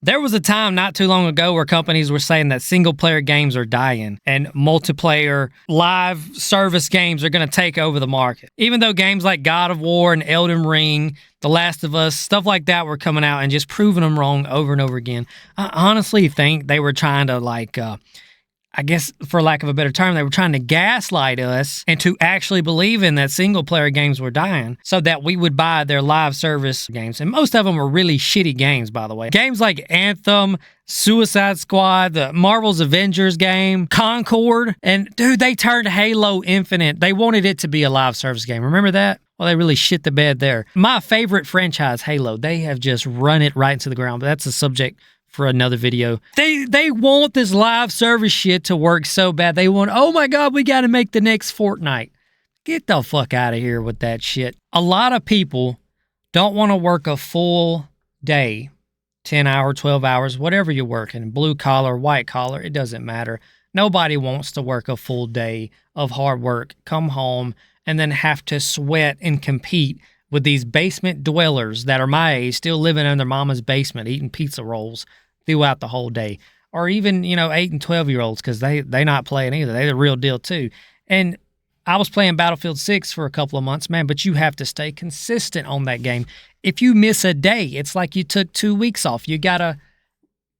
There was a time not too long ago where companies were saying that single-player games are dying and multiplayer live service games are going to take over the market. Even though games like God of War and Elden Ring, The Last of Us, stuff like that were coming out and just proving them wrong over and over again. I honestly think they were trying to I guess, for lack of a better term, they were trying to gaslight us into actually believing that single-player games were dying so that we would buy their live service games. And most of them were really shitty games, by the way. Games like Anthem, Suicide Squad, the Marvel's Avengers game, Concord, and dude, they turned Halo Infinite. They wanted it to be a live service game. Remember that? Well, they really shit the bed there. My favorite franchise, Halo, they have just run it right into the ground, but that's a subject for another video. They want this live service shit to work so bad. They want, oh my God, we got to make the next Fortnite. Get the fuck out of here with that shit. A lot of people don't want to work a full day, 10 hours, 12 hours, whatever you're working, blue collar, white collar, it doesn't matter. Nobody wants to work a full day of hard work, come home, and then have to sweat and compete with these basement dwellers that are my age, still living in their mama's basement, eating pizza rolls throughout the whole day. Or even, 8 and 12-year-olds, because they not playing either. They're the real deal, too. And I was playing Battlefield 6 for a couple of months, man, but you have to stay consistent on that game. If you miss a day, it's like you took 2 weeks off. You gotta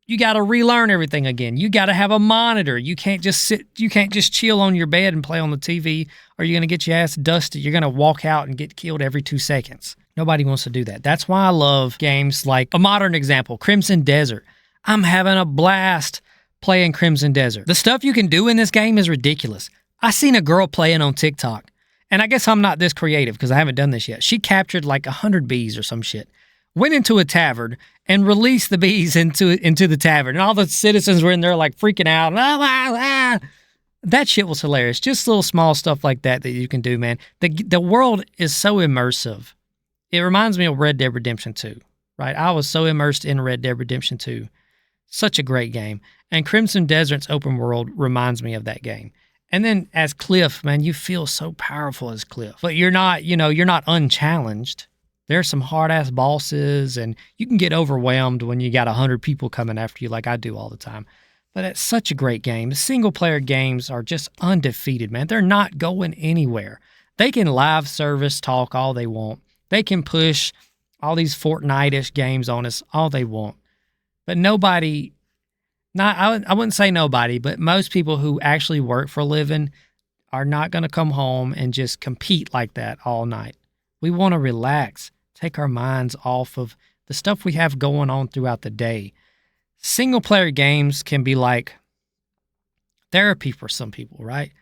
relearn everything again. You gotta have a monitor. You can't just chill on your bed and play on the TV, or you're gonna get your ass dusted. You're gonna walk out and get killed every 2 seconds. Nobody wants to do that. That's why I love games like, a modern example, Crimson Desert. I'm having a blast playing Crimson Desert. The stuff you can do in this game is ridiculous. I seen a girl playing on TikTok, and I guess I'm not this creative because I haven't done this yet. She captured like 100 bees or some shit, went into a tavern and released the bees into the tavern, and all the citizens were in there like freaking out. That shit was hilarious. Just little small stuff like that you can do, man. The world is so immersive. It reminds me of Red Dead Redemption 2, right? I was so immersed in Red Dead Redemption 2. Such a great game. And Crimson Desert's open world reminds me of that game. And then as Cliff, man, you feel so powerful as Cliff. But you're not unchallenged. There's some hard-ass bosses, and you can get overwhelmed when you got 100 people coming after you like I do all the time. But it's such a great game. Single-player games are just undefeated, man. They're not going anywhere. They can live service talk all they want. They can push all these Fortnite-ish games on us all they want. But nobody, I wouldn't say nobody, but most people who actually work for a living are not going to come home and just compete like that all night. We want to relax, take our minds off of the stuff we have going on throughout the day. Single-player games can be like therapy for some people, right?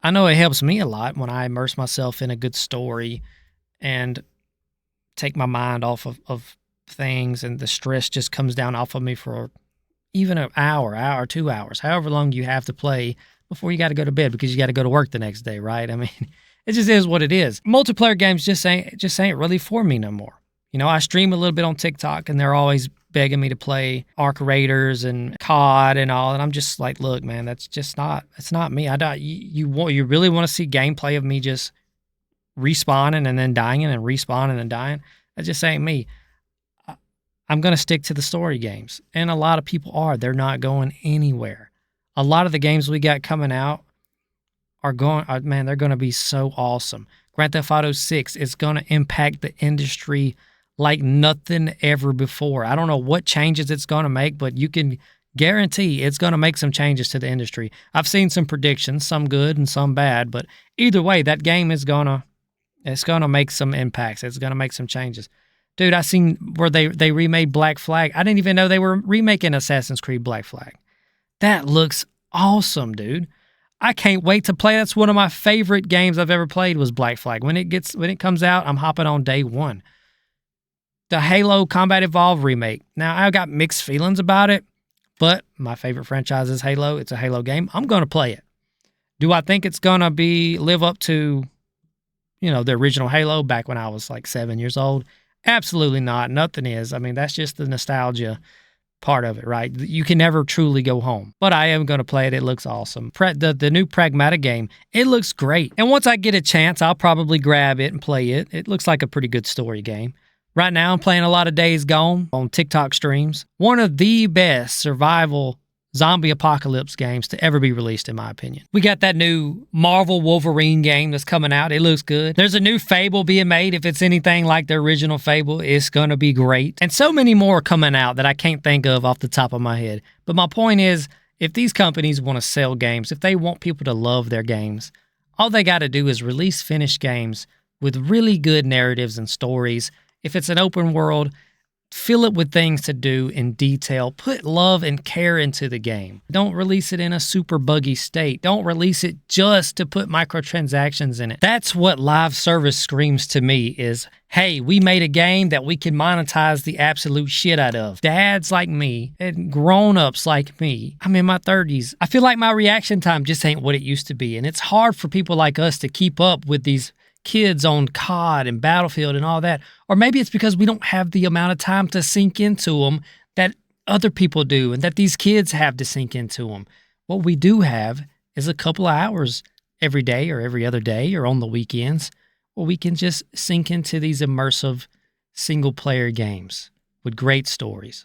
I know it helps me a lot when I immerse myself in a good story and take my mind off of things, and the stress just comes down off of me for even an hour, 2 hours, however long you have to play before you got to go to bed because you got to go to work the next day, right? I mean, it just is what it is. Multiplayer games just ain't really for me no more. I stream a little bit on TikTok, and they're always begging me to play Arc Raiders and COD and all, and I'm just like, look, man, it's not me. You really want to see gameplay of me just respawning and then dying and respawning and dying? That just ain't me. I'm going to stick to the story games. And a lot of people are. They're not going anywhere. A lot of the games we got coming out they're going to be so awesome. Grand Theft Auto 6 is going to impact the industry like nothing ever before. I don't know what changes it's going to make, but you can guarantee it's going to make some changes to the industry. I've seen some predictions, some good and some bad, but either way, that game is going to make some impacts. It's going to make some changes. Dude, I seen where they remade Black Flag. I didn't even know they were remaking Assassin's Creed Black Flag. That looks awesome, dude. I can't wait to play. That's one of my favorite games I've ever played was Black Flag. When it comes out, I'm hopping on day one. The Halo Combat Evolved remake. Now, I got mixed feelings about it, but my favorite franchise is Halo. It's a Halo game. I'm going to play it. Do I think it's going to live up to, the original Halo back when I was like 7 years old? Absolutely not. Nothing is. I mean, that's just the nostalgia part of it, right? You can never truly go home. But I am going to play it. It looks awesome. The new Pragmata game, it looks great. And once I get a chance, I'll probably grab it and play it. It looks like a pretty good story game. Right now, I'm playing a lot of Days Gone on TikTok streams. One of the best survival zombie apocalypse games to ever be released, in my opinion. We got that new Marvel Wolverine game that's coming out. It looks good. There's a new Fable being made. If it's anything like the original Fable, it's going to be great. And so many more coming out that I can't think of off the top of my head. But my point is, if these companies want to sell games, if they want people to love their games, all they got to do is release finished games with really good narratives and stories. If it's an open world, fill it with things to do in detail. Put love and care into the game. Don't release it in a super buggy state. Don't release it just to put microtransactions in it. That's what live service screams to me is, hey, we made a game that we can monetize the absolute shit out of. Dads like me and grown-ups like me, I'm in my 30s. I feel like my reaction time just ain't what it used to be. And it's hard for people like us to keep up with these kids on COD and Battlefield and all that. Or maybe it's because we don't have the amount of time to sink into them that other people do and that these kids have to sink into them. What we do have is a couple of hours every day or every other day or on the weekends where we can just sink into these immersive single-player games with great stories.